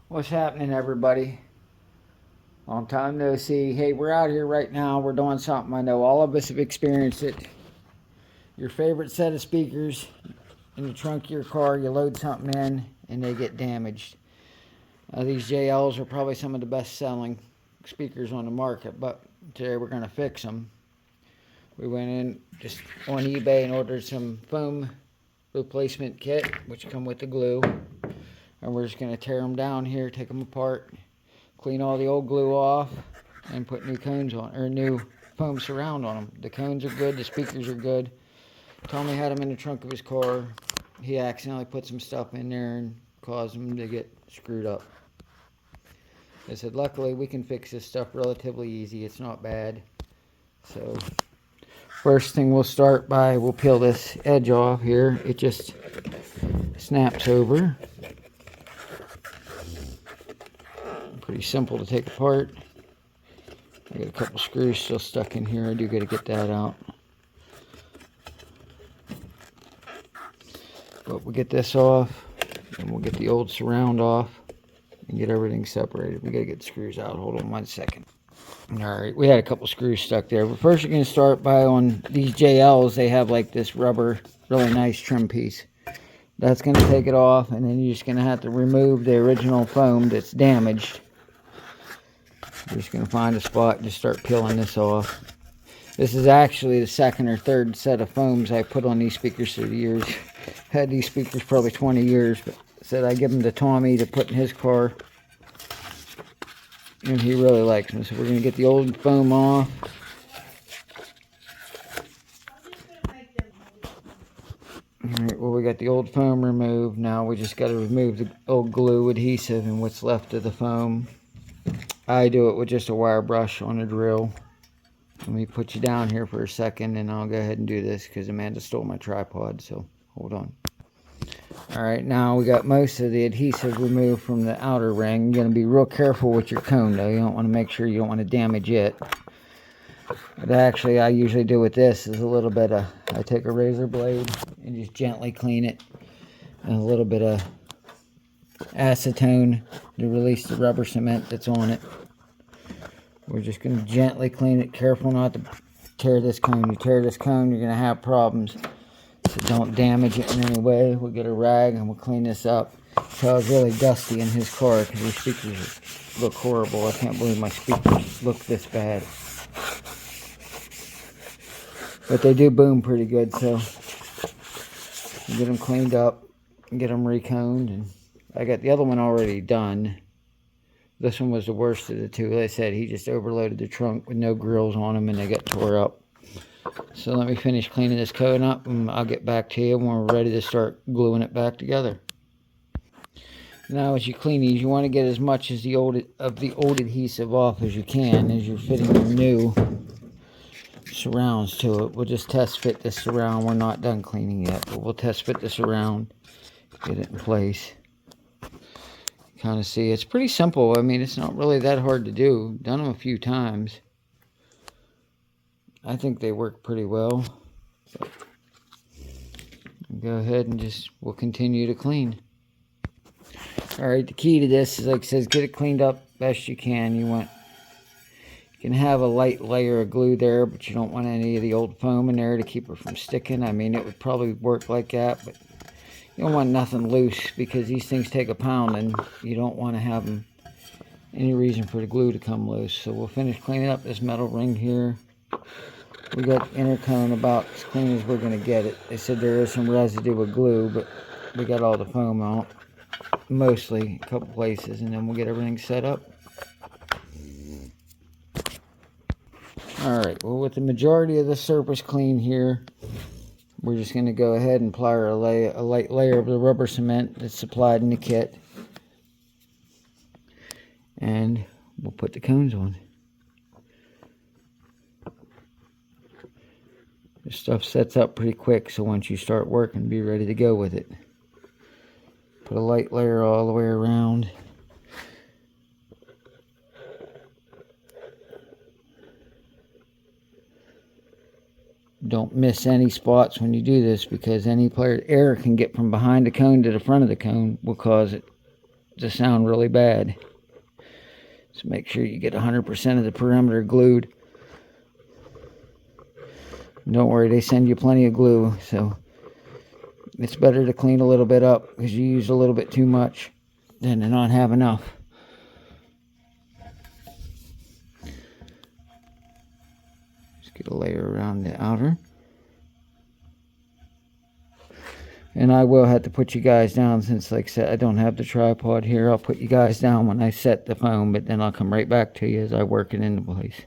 What's happening, everybody? Long time no see. Hey, we're out here right now. We're doing something I know all of us have experienced it. Your favorite set of speakers in the trunk of your car, you load something in and they get damaged. These JLs are probably some of the best selling speakers on the market, but today we're going to fix them. We went in just on eBay and ordered some foam replacement kit, which come with the glue. And we're just going to tear them down here, take them apart, clean all the old glue off, and put new cones on, or new foam surround on them. The cones are good, the speakers are good. Tommy had them in the trunk of his car. He accidentally put some stuff in there and caused them to get screwed up. I said, luckily we can fix this stuff relatively easy. It's not bad. So first thing we'll start by, we'll peel this edge off here. It just snaps over. Pretty simple to take apart. I got a couple screws still stuck in here. I do got to get that out. But we'll get this off, and we'll get the old surround off and get everything separated. We got to get the screws out. Hold on 1 second. Alright, we had a couple screws stuck there. But first you're going to start by, on these JLs, they have like this rubber, really nice trim piece. That's going to take it off, and then you're just going to have to remove the original foam that's damaged. You're just going to find a spot and just start peeling this off. This is actually the second or third set of foams I put on these speakers through the years. Had these speakers probably 20 years, but said I give them to Tommy to put in his car. And he really likes them. So we're going to get the old foam off. Alright, well, we got the old foam removed. Now we just got to remove the old glue adhesive and what's left of the foam. I do it with just a wire brush on a drill. Let me put you down here for a second and I'll go ahead and do this because Amanda stole my tripod, so hold on. Alright, now we got most of the adhesive removed from the outer ring. You're going to be real careful with your cone though. You don't want to make sure you don't want to damage it. But actually I usually do with this is a little bit of, I take a razor blade and just gently clean it. And a little bit of acetone to release the rubber cement that's on it. We're just going to gently clean it. Careful not to tear this cone. You tear this cone, you're going to have problems. So don't damage it in any way. We'll get a rag and we'll clean this up. So it's really dusty in his car because his speakers look horrible. I can't believe my speakers look this bad. But they do boom pretty good, so we'll get them cleaned up and get them reconed. And I got the other one already done. This one was the worst of the two. Like I said, he just overloaded the trunk with no grills on them and they got tore up. So let me finish cleaning this cone up and I'll get back to you when we're ready to start gluing it back together. Now as you clean these, you want to get as much as the old adhesive off as you can as you're fitting your new surrounds to it. We'll just test fit this surround. We're not done cleaning yet, but we'll test fit this around, get it in place. Kind of see, it's pretty simple. I mean, it's not really that hard to do. Done them a few times. I think they work pretty well. So, go ahead and we'll continue to clean. Alright, the key to this is, like it says, get it cleaned up best you can. You can have a light layer of glue there, but you don't want any of the old foam in there to keep it from sticking. I mean, it would probably work like that, but you don't want nothing loose because these things take a pound and you don't want to have any reason for the glue to come loose. So we'll finish cleaning up this metal ring here. We got the inner cone about as clean as we're going to get it. They said there is some residue of glue, but we got all the foam out. Mostly, a couple places, and then we'll get everything set up. Alright, well, with the majority of the surface clean here, we're just going to go ahead and apply a light layer of the rubber cement that's supplied in the kit. And we'll put the cones on. This stuff sets up pretty quick, so once you start working, be ready to go with it. Put a light layer all the way around. Don't miss any spots when you do this because any air can get from behind the cone to the front of the cone will cause it to sound really bad. So make sure you get 100% of the perimeter glued. Don't worry, they send you plenty of glue, so it's better to clean a little bit up because you use a little bit too much than to not have enough. Just get a layer around the outer. And I will have to put you guys down since, like I said, I don't have the tripod here. I'll put you guys down when I set the foam, but then I'll come right back to you as I work it into place.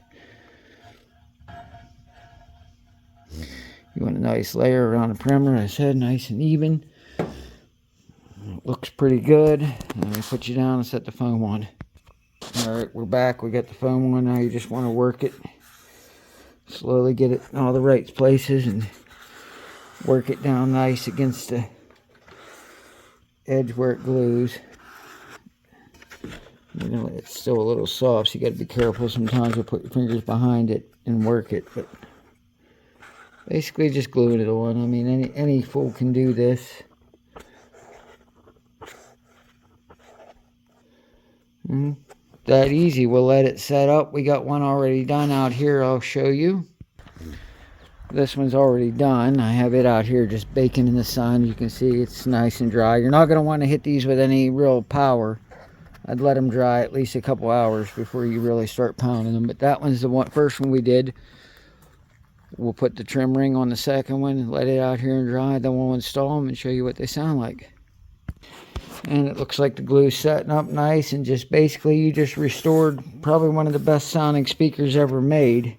You want a nice layer around the perimeter, as I said, nice and even. It looks pretty good. Let me put you down and set the foam on. Alright, we're back. We got the foam on. Now you just want to work it. Slowly get it in all the right places and work it down nice against the edge where it glues. You know, it's still a little soft, so you got to be careful sometimes to put your fingers behind it and work it. But basically just gluing it on. I mean, any fool can do this. That easy. We'll let it set up. We got one already done out here. I'll show you. This one's already done. I have it out here just baking in the sun. You can see it's nice and dry. You're not going to want to hit these with any real power. I'd let them dry at least a couple hours before you really start pounding them. But that one's the first one we did. We'll put the trim ring on the second one, let it out here and dry. Then we'll install them and show you what they sound like. And it looks like the glue's setting up nice, and just basically you just restored probably one of the best sounding speakers ever made.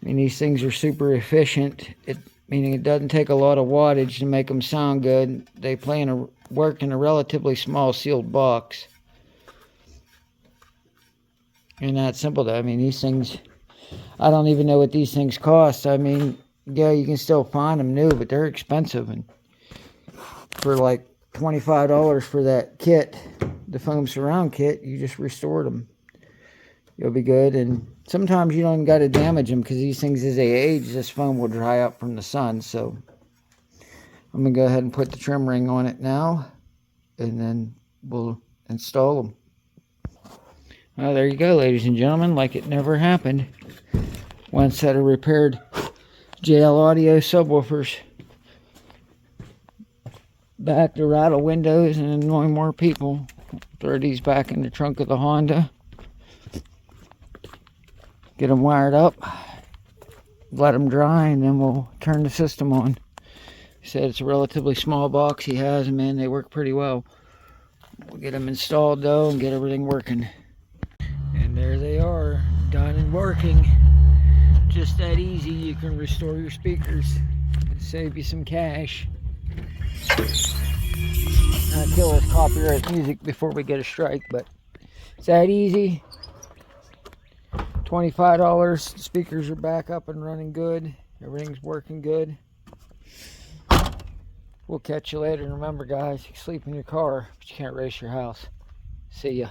I mean, these things are super efficient, meaning it doesn't take a lot of wattage to make them sound good. They work in a relatively small sealed box. And that's simple. I mean, these things, I don't even know what these things cost. I mean, yeah, you can still find them new, but they're expensive. And for like $25 for that kit, the foam surround kit, you just restored them. You'll be good. And sometimes you don't got to damage them because these things, as they age, this foam will dry up from the sun. So I'm going to go ahead and put the trim ring on it now, and then we'll install them. Well, there you go, ladies and gentlemen, like it never happened. One set of repaired JL Audio subwoofers. Back to rattle windows and annoy more people. Throw these back in the trunk of the Honda. Get them wired up. Let them dry, and then we'll turn the system on. He said it's a relatively small box he has, and man, they work pretty well. We'll get them installed though and get everything working. And there they are, done and working. Just that easy. You can restore your speakers and save you some cash. Not kill us copyright music before we get a strike, but it's that easy. $25. The speakers are back up and running good. Everything's working good. We'll catch you later. And remember, guys, you can sleep in your car, but you can't race your house. See ya.